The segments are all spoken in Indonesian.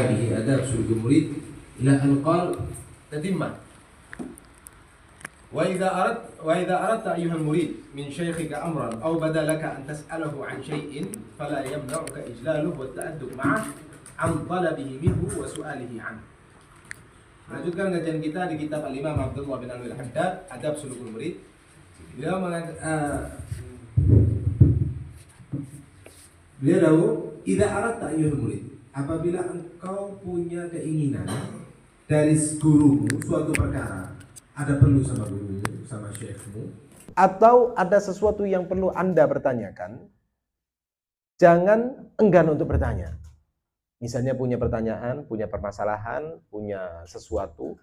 هذه آداب سلوك المريد إلى أن قال تتمة. وإذا أردت أيها المريد من شيخك أمرا أو بدا لك أن تسأله عن شيء فلا يمنعك إجلاله والتأدب معه عن طلبه منه وسؤاله عنه. Lanjutkan kajian kita di kitab Al-Imam Abdullah bin Al-Haddad, Adab Sulukul Murid. Beliau idza aradta ayyuhal murid, apabila engkau punya keinginan dari gurumu suatu perkara, ada perlu sama gurumu, sama syekhmu, atau ada sesuatu yang perlu Anda bertanyakan, jangan enggan untuk bertanya. Misalnya punya pertanyaan, punya permasalahan, punya sesuatu,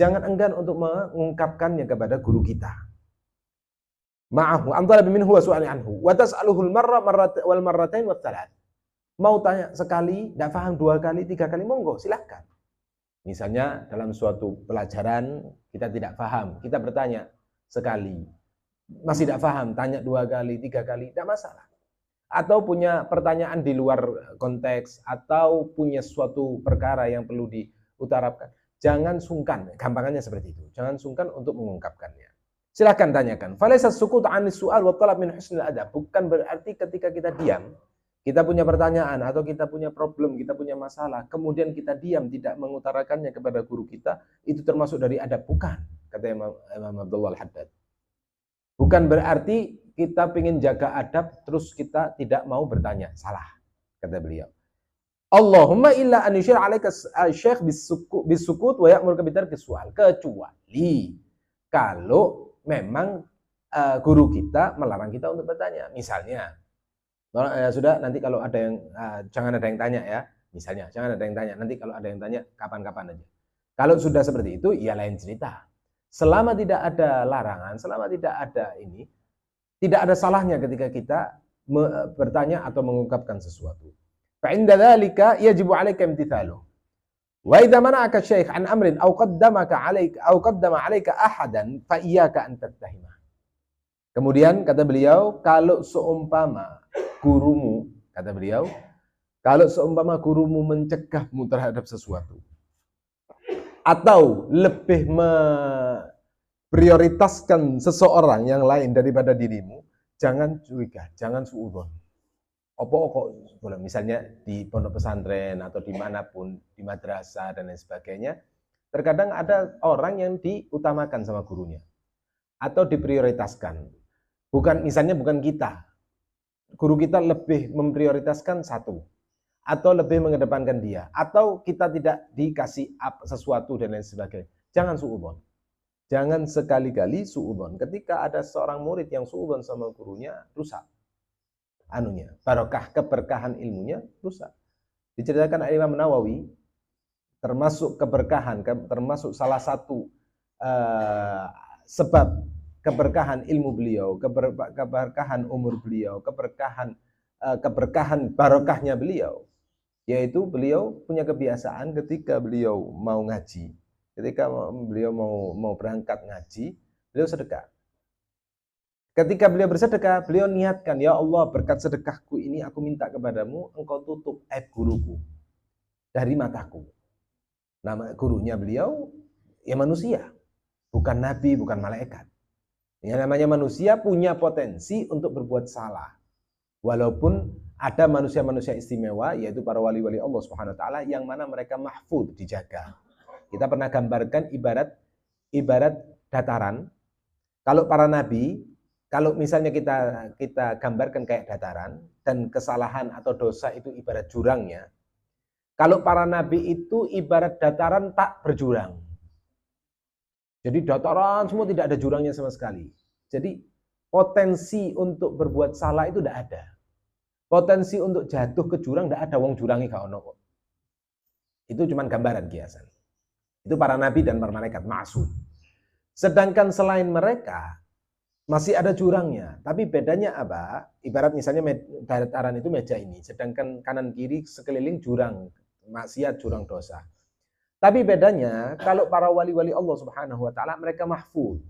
jangan enggan untuk mengungkapkannya kepada guru kita. Ma'ahu antara minhu wa su'ali anhu wa tas'aluhul marra wal marratain wa thalath. Mau tanya sekali, tidak paham, 2 kali, 3 kali, monggo, silahkan. Misalnya dalam suatu pelajaran kita tidak paham, kita bertanya sekali, masih tidak paham, tanya 2 kali, 3 kali, tidak masalah. Atau punya pertanyaan di luar konteks, atau punya suatu perkara yang perlu diutarakan, jangan sungkan, gampangannya seperti itu, jangan sungkan untuk mengungkapkannya. Silakan tanyakan. Falaysa sukut 'anis su'al wa talab min husnil adab. Bukan berarti ketika kita diam, kita punya pertanyaan atau kita punya problem, kita punya masalah, kemudian kita diam tidak mengutarakannya kepada guru kita, itu termasuk dari adab, bukan, kata Imam Abdullah Al-Haddad. Bukan berarti kita ingin jaga adab terus kita tidak mau bertanya, salah, kata beliau. Allahumma illa an yushir 'alaika asy-syekh bisukut wa ya'muruka bitarkis su'al, kecuali kalau memang guru kita melarang kita untuk bertanya. Misalnya, sudah nanti kalau ada yang jangan ada yang tanya ya. Misalnya, jangan ada yang tanya. Nanti kalau ada yang tanya kapan-kapan aja. Kalau sudah seperti itu, ya lain cerita. Selama tidak ada larangan, selama tidak ada ini, tidak ada salahnya ketika kita bertanya atau mengungkapkan sesuatu. Fa inda dzalika yajibu 'alaika imtithaluh. Wa idza mana'aka syekh an amrin aw qaddama 'alaika ahadan fa iyyaka an tattahimah. Kemudian kata beliau, kalau seumpama gurumu, kata beliau, kalau seumpama gurumu mencegahmu terhadap sesuatu atau lebih memprioritaskan seseorang yang lain daripada dirimu, jangan curiga, jangan suudzon. Kok misalnya di pondok pesantren atau dimanapun, di madrasah dan lain sebagainya, terkadang ada orang yang diutamakan sama gurunya atau diprioritaskan. Misalnya bukan kita, guru kita lebih memprioritaskan satu atau lebih mengedepankan dia, atau kita tidak dikasih sesuatu dan lain sebagainya. Jangan suudzon. Jangan sekali-kali suudzon. Ketika ada seorang murid yang suudzon sama gurunya, rusak barokah, keberkahan ilmunya rusak. Diceritakan Imam Nawawi, termasuk keberkahan, termasuk salah satu sebab keberkahan ilmu beliau, keberkahan umur beliau, keberkahan barokahnya beliau, yaitu beliau punya kebiasaan ketika beliau mau ngaji, ketika beliau mau berangkat ngaji, beliau sedekah. Ketika beliau bersedekah, beliau niatkan, ya Allah, berkat sedekahku ini aku minta kepadamu, engkau tutup aib guruku dari mataku. Nama gurunya beliau ya manusia, bukan nabi, bukan malaikat. Yang namanya manusia punya potensi untuk berbuat salah. Walaupun ada manusia-manusia istimewa, yaitu para wali-wali Allah Subhanahu wa taala, yang mana mereka mahfud, dijaga. Kita pernah gambarkan ibarat dataran. Kalau para nabi, kalau misalnya kita gambarkan kayak dataran, dan kesalahan atau dosa itu ibarat jurangnya, kalau para nabi itu ibarat dataran tak berjurang. Jadi dataran semua tidak ada jurangnya sama sekali. Jadi potensi untuk berbuat salah itu tidak ada. Potensi untuk jatuh ke jurang tidak ada, wong jurangi gak ono kok. Itu cuma gambaran kiasan. Itu para nabi dan para malaikat maksud. Sedangkan selain mereka masih ada jurangnya, tapi bedanya apa? Ibarat misalnya dataran itu meja ini, sedangkan kanan kiri sekeliling jurang maksiat, jurang dosa. Tapi bedanya kalau para wali-wali Allah Subhanahu wa taala, mereka mahfuz.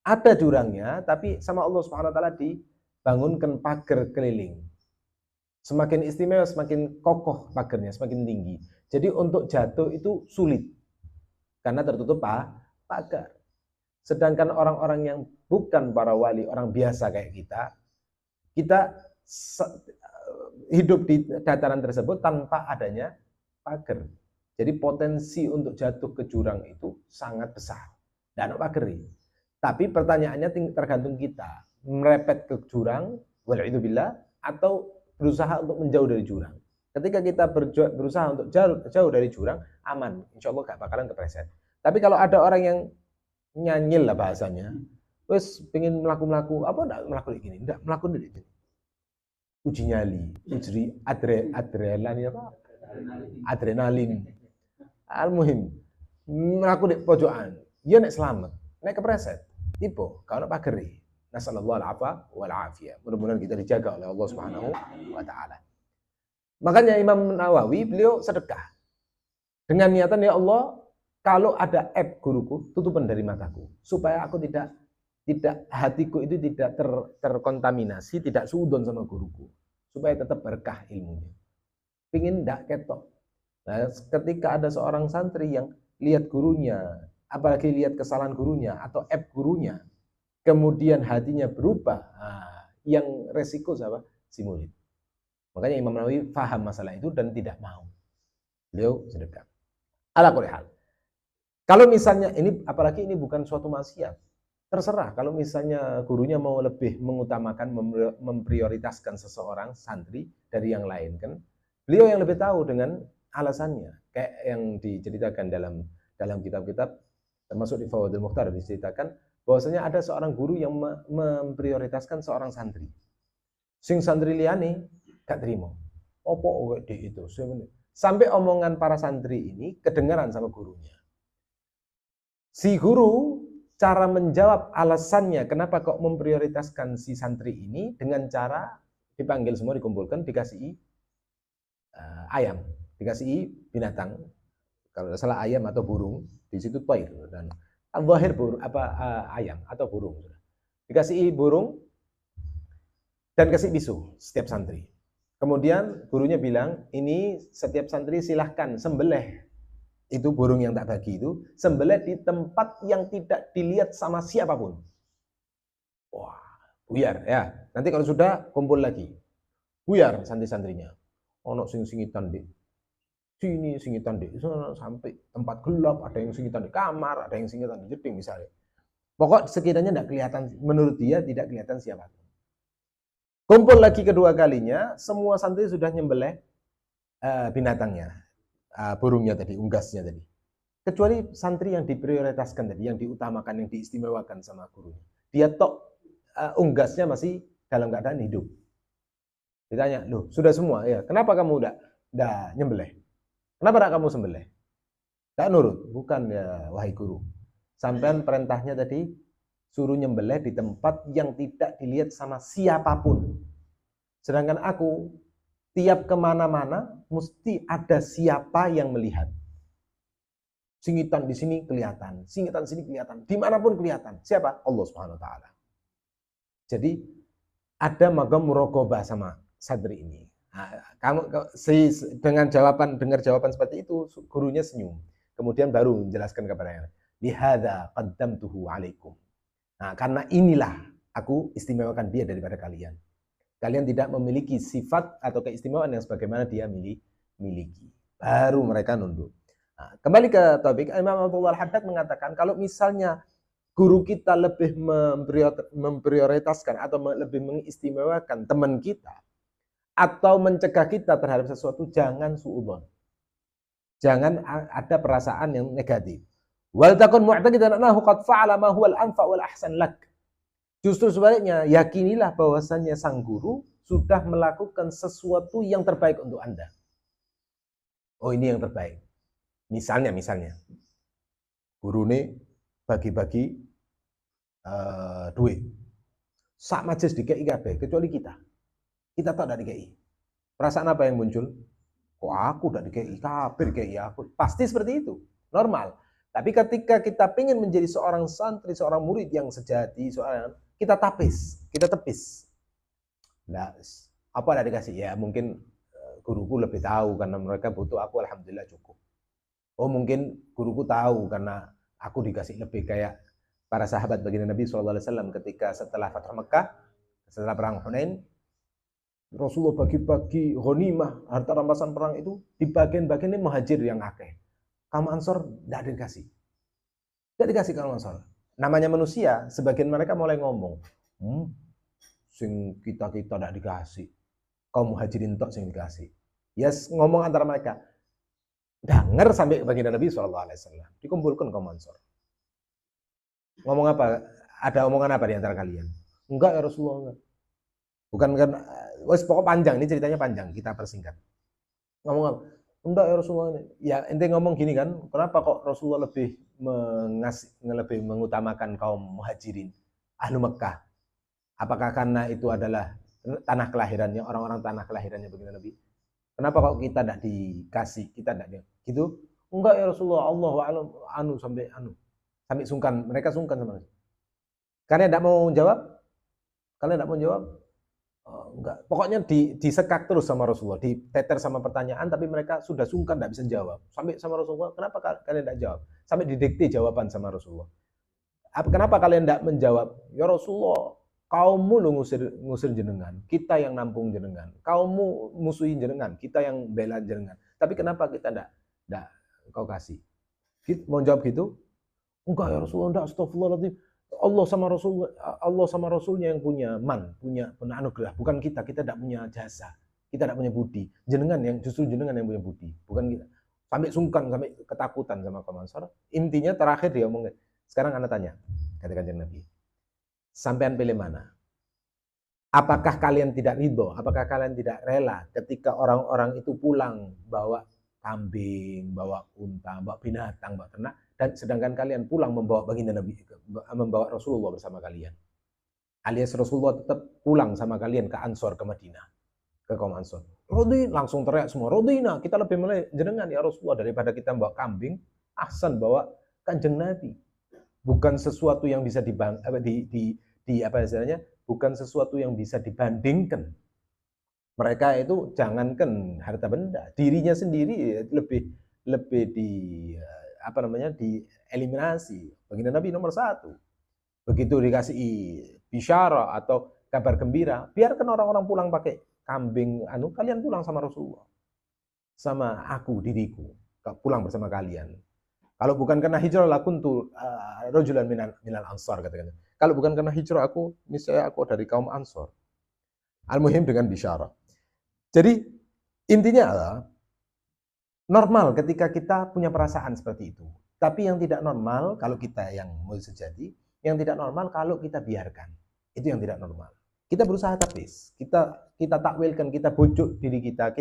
Ada jurangnya, tapi sama Allah Subhanahu wa taala dibangunkan pagar keliling. Semakin istimewa, semakin kokoh pagernya, semakin tinggi. Jadi untuk jatuh itu sulit karena tertutup pagar. Sedangkan orang-orang yang bukan para wali, orang biasa kayak kita hidup di dataran tersebut tanpa adanya pagar. Jadi potensi untuk jatuh ke jurang itu sangat besar. Dan ada pagar. Tapi pertanyaannya tergantung kita, merepet ke jurang, wal'idzubillah, atau berusaha untuk menjauh dari jurang. Ketika kita berusaha untuk jauh dari jurang, aman, insya Allah gak bakalan kepleset. Tapi kalau ada orang yang nyanyil lah bahasanya, wes pengen melaku apa enggak melakukan gini, enggak melakukan ini. Uji nyali, adrenalin apa? Adrenalin. Al-muhim melakukan di pojokan, ya nek selamat, nek kepreset, tipe, kalau nak pageri. Nasallallahu al-afa wal afiyah. Mudah-mudahan kita dijaga oleh Allah Subhanahu wa taala. Makanya Imam Nawawi beliau sedekah dengan niatan, ya Allah, kalau ada aib guruku, tutupan dari mataku supaya aku tidak hatiku itu tidak terkontaminasi, tidak suudon sama guruku, supaya tetap berkah ilmunya. Pingin ndak ketok. Nah, ketika ada seorang santri yang lihat gurunya, apalagi lihat kesalahan gurunya atau aib gurunya, kemudian hatinya berubah, yang resiko siapa? Si murid. Makanya Imam Nawawi paham masalah itu dan tidak mau. Beliau sedekah. Ala kulli hal. Kalau misalnya ini, apalagi ini bukan suatu maksiat, terserah. Kalau misalnya gurunya mau lebih mengutamakan, memprioritaskan seseorang santri dari yang lain, kan beliau yang lebih tahu dengan alasannya. Kayak yang diceritakan dalam kitab-kitab, termasuk di Fawaidul Mukhtar diceritakan bahwasanya ada seorang guru yang memprioritaskan seorang santri. Sing santri liane gak terima. Opo di itu? Sampai omongan para santri ini kedengaran sama gurunya. Si guru cara menjawab alasannya kenapa kok memprioritaskan si santri ini dengan cara dipanggil semua, dikumpulkan, dikasih ayam, dikasih binatang. Kalau salah ayam atau burung, di situ toir dan al-zahir burung ayam atau burung. Dikasih burung dan kasih bisu setiap santri. Kemudian gurunya bilang, ini setiap santri silahkan sembelih itu burung yang tak bagi itu, sembelih di tempat yang tidak dilihat sama siapapun. Wah, buyar ya. Nanti kalau sudah kumpul lagi, buyar santri-santrinya. Ono sing-singitan di sini, singitan di sana, sampai tempat gelap, ada yang singitan di kamar, ada yang singitan di jeding misalnya. Pokok sekiranya tidak kelihatan, menurut dia tidak kelihatan siapapun. Kumpul lagi kedua kalinya, semua santri sudah nyembelih binatangnya, burungnya tadi, unggasnya tadi. Kecuali santri yang diprioritaskan tadi, yang diutamakan, yang diistimewakan sama gurunya. Dia tok unggasnya masih dalam keadaan hidup. Ditanya, loh sudah semua ya, kenapa kamu udah nyembelih? Kenapa tidak kamu sembelih? Tak nurut, bukan ya wahai guru. Sampean perintahnya tadi suruh nyembelih di tempat yang tidak dilihat sama siapapun. Sedangkan aku tiap kemana-mana mesti ada siapa yang melihat. Singitan di sini kelihatan, singitan di sini kelihatan, dimanapun kelihatan. Siapa? Allah Subhanahu Wa Taala. Jadi ada magam muraqabah sama santri ini. Nah, dengan dengar jawaban seperti itu, gurunya senyum. Kemudian baru menjelaskan kepadanya, lihada qaddamtuhu alaikum. Nah, karena inilah aku istimewakan dia daripada kalian. Kalian tidak memiliki sifat atau keistimewaan yang sebagaimana dia miliki. Baru mereka nunduk. Nah, kembali ke topik, Imam Abdullah Al-Haddad mengatakan kalau misalnya guru kita lebih memprioritaskan atau lebih mengistimewakan teman kita atau mencegah kita terhadap sesuatu, jangan suudzon. Jangan ada perasaan yang negatif. Wal takun mu'taqidan annahu qad fa'ala ma huwa al-anfa wal ahsan lak. Justru sebaliknya, yakinilah bahwasannya sang guru sudah melakukan sesuatu yang terbaik untuk Anda. Oh, ini yang terbaik. Misalnya guru ini bagi-bagi duit. Sak majelis dikei kabeh kecuali kita. Kita tak ada dikei. Perasaan apa yang muncul? Kok aku udah dikei, kafir dikei aku. Pasti seperti itu. Normal. Tapi ketika kita ingin menjadi seorang santri, seorang murid yang sejati, kita tepis. Nah, Apa tidak dikasih? Ya mungkin guruku lebih tahu karena mereka butuh, aku alhamdulillah cukup. Oh mungkin guruku tahu karena aku dikasih lebih, kayak para sahabat baginda Nabi SAW ketika setelah Fath Mekah, setelah perang Hunain, Rasulullah bagi-bagi ghanimah, harta rampasan perang itu di bagian-bagian ini muhajir yang akeh. Kaum Ansor tidak dikasih. Tidak dikasih kaum Ansor. Namanya manusia, sebagian mereka mulai ngomong, sing kita-kita tidak dikasih. Kaum muhajirin tok sing dikasih. Yes, ngomong antara mereka. Dengar sampai baginda Nabi SAW. Dikumpulkan kaum Ansor. Ngomong apa? Ada omongan apa di antara kalian? Enggak ya Rasulullah, enggak. Bukan kan, wes pokok panjang, ini ceritanya panjang, kita persingkat. Ngomong apa? Enggak ya Rasulullah. Ya ente ngomong gini kan, kenapa kok Rasulullah lebih mengutamakan kaum muhajirin, ahlu Mekah? Apakah karena itu adalah tanah kelahirannya, orang-orang tanah kelahirannya baginda Nabi? Kenapa kok kita tidak dikasih, kita tidak gitu? Enggak ya Rasulullah, Allah sampai sungkan, mereka sungkan sama Rasul. Karena tidak mau jawab, kalian tidak mau jawab, enggak. Pokoknya disekak terus sama Rasulullah, diteter sama pertanyaan, tapi mereka sudah sungkan, tidak bisa jawab. Sampai sama Rasulullah, kenapa kalian tidak jawab? Sampai didikte jawaban sama Rasulullah. Kenapa kalian tidak menjawab? Ya Rasulullah, kaummu lu ngusir jenengan, kita yang nampung jenengan. Kaummu musuhin jenengan, kita yang bela jenengan. Tapi kenapa kita tidak kau kasih? Mau jawab gitu? Enggak ya Rasulullah, enggak, astagfirullahaladzim. Allah sama Rasulnya yang punya punya anugerah, bukan kita tidak punya jasa, kita tidak punya budi. Justru jenengan yang punya budi, bukan kita. Sampai sungkan, sampai ketakutan sama kaum Ansor. Intinya terakhir dia ngomong, sekarang Anda tanya, kata Kanjeng Nabi, sampean pilih mana? Apakah kalian tidak ridho? Apakah kalian tidak rela ketika orang-orang itu pulang bawa kambing, bawa unta, bawa binatang, bawa ternak, dan sedangkan kalian pulang membawa baginda Nabi, membawa Rasulullah bersama kalian. Alias Rasulullah tetap pulang sama kalian ke Ansor, ke Madinah, ke kaum Ansor. Rodin, langsung teriak semua, Rodina, kita lebih milih jenengan ya Rasulullah daripada kita bawa kambing, ahsan bawa Kanjeng Nabi. Bukan sesuatu yang bisa bukan sesuatu yang bisa dibandingkan. Mereka itu jangankan harta benda, dirinya sendiri lebih dieliminasi. Baginda Nabi nomor 1. Begitu dikasih bisyara atau kabar gembira, biarkan orang-orang pulang pakai kambing, kalian pulang sama Rasulullah, sama aku, diriku, pulang bersama kalian. Kalau bukan karena hijrah, lakuntu rajulan minal ansar, katakan. Kalau bukan karena hijrah, misalnya aku dari kaum Ansor. Al-muhim dengan bisyara. Jadi intinya adalah normal ketika kita punya perasaan seperti itu. Tapi yang tidak normal kalau kita yang mau sejati, yang tidak normal kalau kita biarkan. Itu yang tidak normal. Kita berusaha tapis, kita takwilkan, kita bujuk diri kita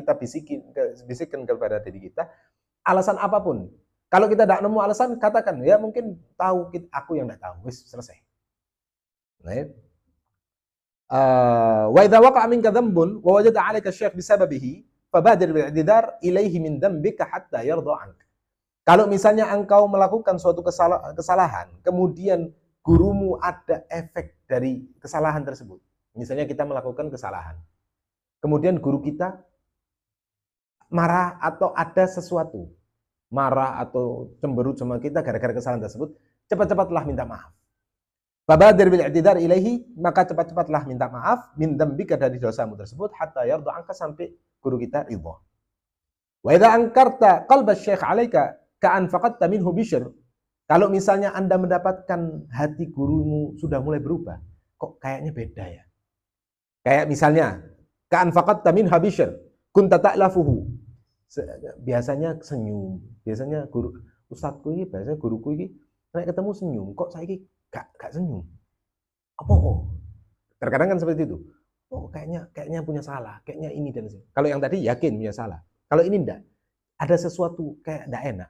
bisikkan kepada diri kita alasan apapun. Kalau kita tidak nemu alasan, katakan ya mungkin tahu, aku yang tidak tahu. Wis selesai. Nah, wa idza waqa'a minka dhanbun wa wajada 'alaika asy-syaikh bisababihi fabadir bil-i'tidar ilaihi min dhanbika hatta yarda 'anka. Kalau misalnya engkau melakukan suatu kesalahan, kemudian gurumu ada efek dari kesalahan tersebut. Misalnya kita melakukan kesalahan. Kemudian guru kita marah atau ada sesuatu. Marah atau cemberut sama kita gara-gara kesalahan tersebut, cepat-cepatlah minta maaf. Fabadir bil i'tidar ilaihi, maka cepat-cepatlah minta maaf min dzambika dari dosamu tersebut hatta yarda anka, sampai guru kita ridha. Wa idza ankarta qalba asy-syaikh 'alaika ka'an faqadta minhu bishr. Kalau misalnya Anda mendapatkan hati gurumu sudah mulai berubah, kok kayaknya beda ya. Kayak misalnya ka'an faqadta minha bishr, kunta ta'lafuhu. Biasanya senyum, biasanya ustadku ini, biasanya guruku ini nek ketemu senyum, kok saiki gak senyum. Apa kok? Terkadang kan seperti itu. Oh, kayaknya punya salah, kayaknya ini dan itu. Kalau yang tadi yakin punya salah. Kalau ini enggak. Ada sesuatu kayak enggak enak.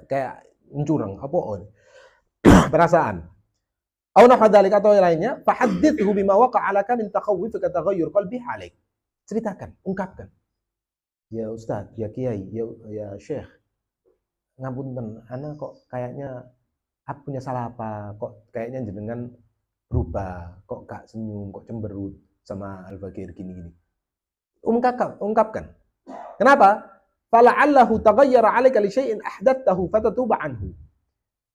Kayak mencurang, apa perasaan. Au nahadzalik atau yang lainnya, fahaddithu bima waqa'a 'alaka min takhawwuf ka taghayyur qalbi 'alaik. Ceritakan, ungkapkan. Ya Ustaz, ya Kiai, ya Syekh. Ngapunten, ana kok kayaknya punya salah apa? Kok kayaknya jenengan berubah, kok gak senyum, kok cemberut. sama Al-Fakir gini-gini. Ungkapkan. Kenapa? Fala'allahu taghayyara 'alaika li syai'in ahdattahu fatatuba anhu.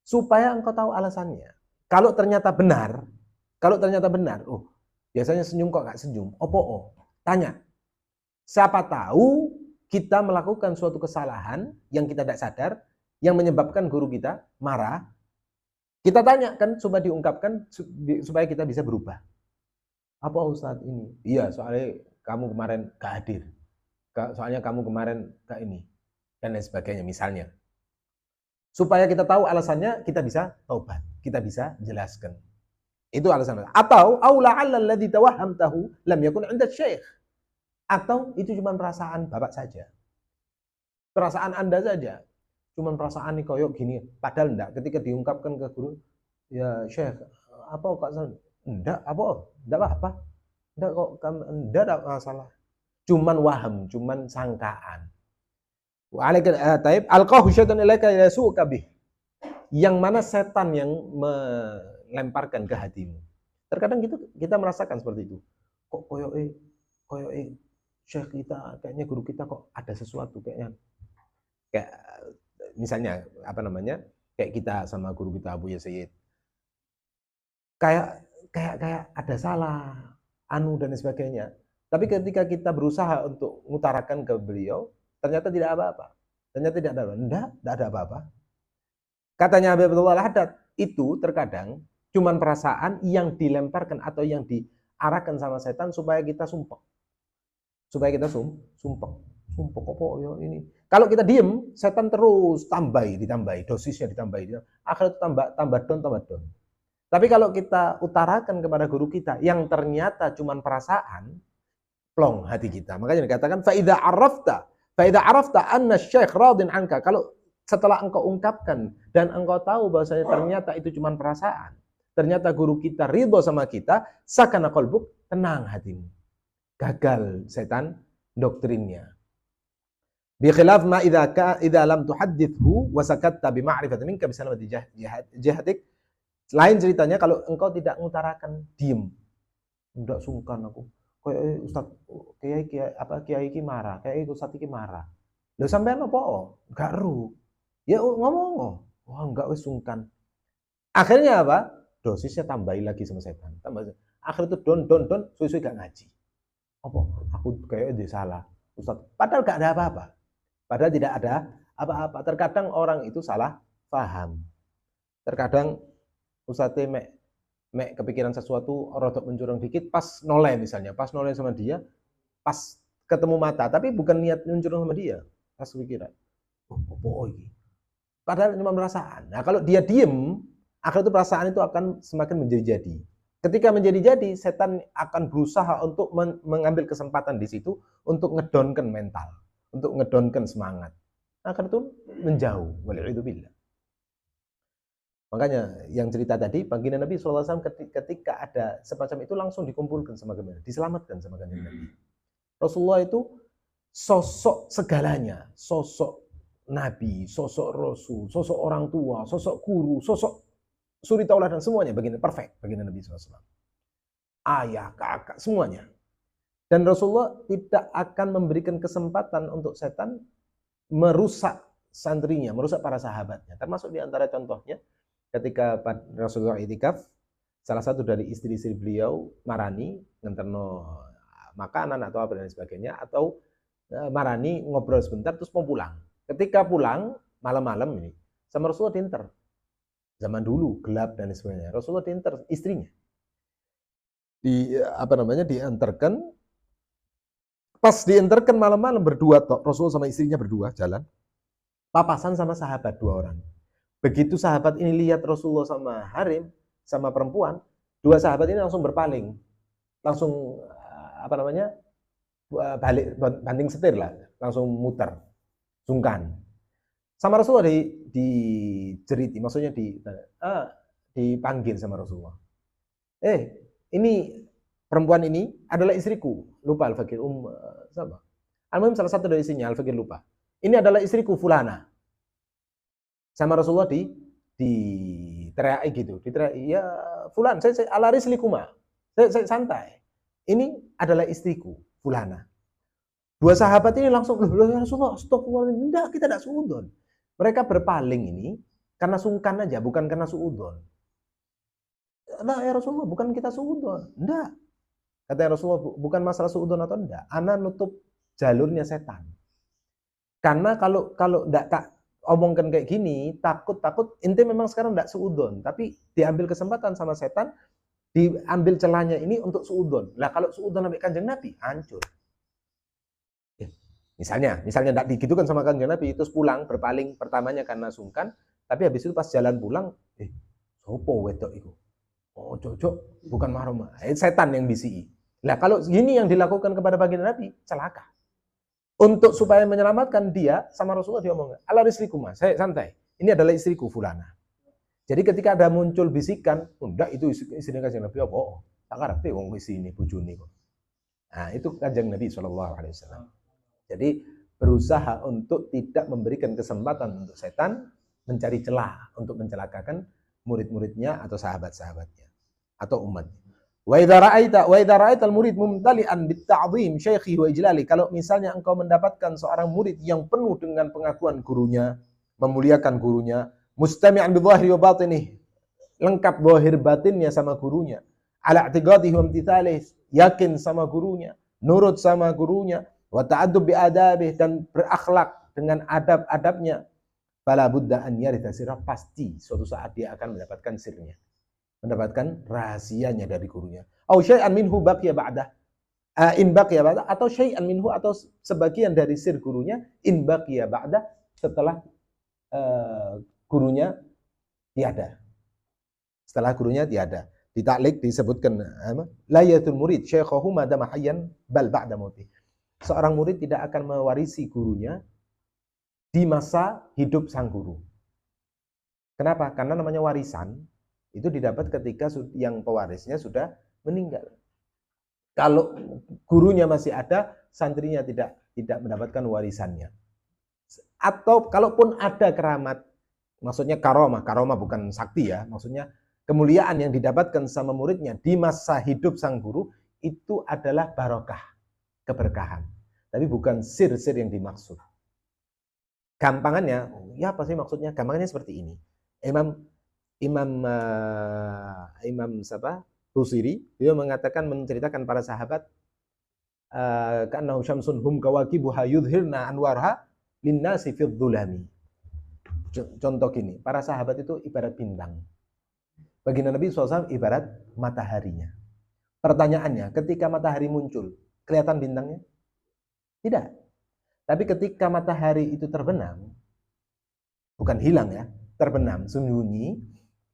Supaya engkau tahu alasannya. Kalau ternyata benar, oh, biasanya senyum kok nggak senyum. Opo? Tanya. Siapa tahu kita melakukan suatu kesalahan yang kita tidak sadar, yang menyebabkan guru kita marah. Kita tanyakan supaya diungkapkan, supaya kita bisa berubah. Apa Ustadz ini? Iya, soalnya kamu kemarin gak hadir. Soalnya kamu kemarin gak ini. Dan lain sebagainya, misalnya. Supaya kita tahu alasannya, kita bisa taubat. Kita bisa jelaskan. Itu alasannya. Atau, aula'alla alladhi tawahhamtahu lam yakun 'inda syekh. Atau itu cuma perasaan Bapak saja. Perasaan Anda saja. Cuma perasaan nih koyok gini. Padahal enggak. Ketika diungkapkan ke guru, ya Syekh, apa kok enggak apa-apa. Enggak kok, enggak ada masalah. Cuman waham, cuman sangkaan. Wa alaika taib alqahu syaitan ilaika yasuka bih. Yang mana setan yang melemparkan ke hatimu. Terkadang gitu kita merasakan seperti itu. Kok koyok Syekh kita, kayaknya guru kita kok ada sesuatu kayaknya. Kayak misalnya kayak kita sama guru kita Abu Yazid, kayak ada salah dan sebagainya. Tapi ketika kita berusaha untuk mengutarakan ke beliau, ternyata tidak apa-apa. Tidak ada apa-apa. Katanya Habib Abdullah Al-Haddad, itu terkadang cuma perasaan yang dilemparkan atau yang diarahkan sama setan supaya kita sumpek. Sumpek apa ya ini. Kalau kita diem, setan terus ditambahi, dosisnya ditambahi. Akhirnya tambah don. Tapi kalau kita utarakan kepada guru kita yang ternyata cuma perasaan, plong hati kita. Makanya dikatakan fa idza arafta anna syekh radin anka. Kalau setelah engkau ungkapkan dan engkau tahu bahwasanya ternyata itu cuma perasaan, ternyata guru kita ridho sama kita, sakana qalbuk, tenang hatimu. Gagal setan doktrinnya. Bi khilaf ma idza lam tuhaddithu wa sakatta bi ma'rifati minka bi salamati jihadik. Lain ceritanya kalau engkau tidak mengutarakan, diem. Enggak sungkan aku. Kayak Ustaz kiai iki marah, kayak Ustaz iki marah. Lho sampean apa? Enggak ru. Ya ngomong. Wah, enggak wis sungkan. Akhirnya apa? Dosisnya tambahi lagi sama setan. Akhirnya itu don suwe-suwe gak ngaji. Apa? Aku kayaknya salah. Ustaz, padahal gak ada apa-apa. Padahal tidak ada apa-apa. Terkadang orang itu salah paham. Terkadang Ustaznya mek kepikiran sesuatu, rodok mencurang dikit, pas noleh misalnya. Pas noleh sama dia, pas ketemu mata. Tapi bukan niat mencurang sama dia. Pas pikiran. Oh, ini. Padahal cuma perasaan. Nah kalau dia diem, akhirnya itu perasaan itu akan semakin menjadi-jadi. Ketika menjadi-jadi, setan akan berusaha untuk mengambil kesempatan di situ untuk ngedonkan mental, untuk ngedonkan semangat. Akhirnya itu menjauh. Wal'idzubillah. Makanya yang cerita tadi, baginda Nabi SAW ketika ada semacam itu langsung dikumpulkan sama baginda, diselamatkan sama baginda Nabi. Rasulullah itu sosok segalanya, sosok Nabi, sosok Rasul, sosok orang tua, sosok guru, sosok suri tauladan, semuanya baginda perfect, baginda Nabi SAW. Ayah, kakak, semuanya. Dan Rasulullah tidak akan memberikan kesempatan untuk setan merusak santrinya, merusak para sahabatnya. Termasuk di antara contohnya, ketika Rasulullah itikaf, salah satu dari istri-istri beliau marani, nganterno makanan atau apa dan sebagainya, atau marani ngobrol sebentar terus mau pulang. Ketika pulang malam-malam ini sama Rasulullah diinter. Zaman dulu gelap dan sebagainya. Rasulullah diinter istrinya. Diantarkan. Pas diantarkan malam-malam berdua, Rasulullah sama istrinya berdua jalan. Papasan sama sahabat 2 orang. Begitu sahabat ini lihat Rasulullah sama harim, sama perempuan, 2 sahabat ini langsung berpaling. Langsung balik banting setir lah, langsung muter. Sungkan. Sama Rasulullah dijeriti, maksudnya dipanggil sama Rasulullah. Ini perempuan ini adalah istriku. Lupa Al-Fakir sama. Al-Muhim salah satu dari istrinya, Al-Fakir lupa. Ini adalah istriku fulana. Sama Rasulullah teriaki gitu. Diteriaki, ya fulan, saya ala rislikuma. Saya santai. ini adalah istriku, fulana. Dua sahabat ini langsung, loh ya Rasulullah, astagfirullah, enggak, kita tidak suudon. Mereka berpaling ini karena sungkan aja, bukan karena suudon. Nah ya Rasulullah, bukan kita suudon. Enggak. Kata Rasulullah, bukan masalah suudon atau enggak. Ana nutup jalurnya setan. Karena kalau enggak tak omongkan kayak gini, takut ente memang sekarang enggak suudon, tapi diambil kesempatan sama setan, diambil celahnya ini untuk suudon. Lah kalau suudon sampai Kanjeng Nabi, hancur. Misalnya enggak digitukan sama Kanjeng Nabi, terus pulang berpaling pertamanya karena sungkan, tapi habis itu pas jalan pulang, sopo wedok itu? Oh, cocok, bukan mahram. Setan yang bisi. Lah kalau gini yang dilakukan kepada baginda Nabi, celaka. Untuk supaya menyelamatkan dia sama Rasulullah, dia ngomong, ala istriku mas, saya santai. Ini adalah istriku fulana. Jadi ketika ada muncul bisikan, enggak itu istrinya Kanjeng Nabi apa? Oh, tak karepe wong isi ini bojone kok. Nah, itu Kanjeng Nabi SAW. Jadi berusaha untuk tidak memberikan kesempatan untuk setan mencari celah untuk mencelakakan murid-muridnya atau sahabat-sahabatnya atau umatnya. Wa idza ra'aita al-murid mumtali'an bit-ta'dhim syaikhi wa ijlali. Kalau misalnya engkau mendapatkan seorang murid yang penuh dengan pengakuan gurunya, memuliakan gurunya, mustami'an bi dhahiri wa batinih, lengkap zahir batinnya sama gurunya, ala i'tiqadihi wa imtithalihi, yakin sama gurunya, nurut sama gurunya, wa ta'addub bi adabih, dan berakhlak dengan adab-adabnya, fala budda an yaritha sirra, pasti suatu saat dia akan mendapatkan sirnya, mendapatkan rahasianya dari gurunya. Au syai'an minhu baqiya ba'dah, in baqiya ba'dah, atau syai'an minhu, atau sebagian dari sir gurunya, in baqiya ba'dah, setelah gurunya tiada. Setelah gurunya tiada. Di taklik disebutkan la yatul murid syaikhahu madama hayyan bal ba'da mautih. Seorang murid tidak akan mewarisi gurunya di masa hidup sang guru. Kenapa? Karena namanya warisan itu didapat ketika yang pewarisnya sudah meninggal. Kalau gurunya masih ada, santrinya tidak mendapatkan warisannya. Atau kalaupun ada keramat, maksudnya karomah bukan sakti ya, maksudnya kemuliaan yang didapatkan sama muridnya di masa hidup sang guru, itu adalah barokah, keberkahan. Tapi bukan sir-sir yang dimaksud. Gampangannya, ya apa sih maksudnya? Gampangannya seperti ini. Imam Busiri, dia mengatakan, menceritakan para sahabat, ka'annahu syamsun hum kawakibuha yudhirna anwarha linnasi fid dhulami. Contoh gini, para sahabat itu ibarat bintang. Baginda Nabi SAW ibarat mataharinya. Pertanyaannya, ketika matahari muncul, kelihatan bintangnya? Tidak. Tapi ketika matahari itu terbenam, bukan hilang ya, terbenam, sembunyi,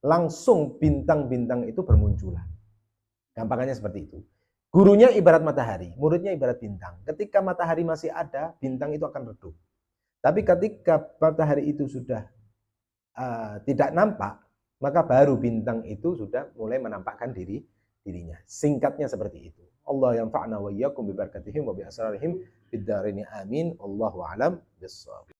langsung bintang-bintang itu bermunculan. Gampangannya seperti itu. Gurunya ibarat matahari, muridnya ibarat bintang. Ketika matahari masih ada, bintang itu akan redup. Tapi ketika matahari itu sudah tidak nampak, maka baru bintang itu sudah mulai menampakkan dirinya. Singkatnya seperti itu. Allah yanfa'na wa iyyakum bi barakatihim wa bi asrarihim fid dharain amin. Wallahu a'lam bissawab.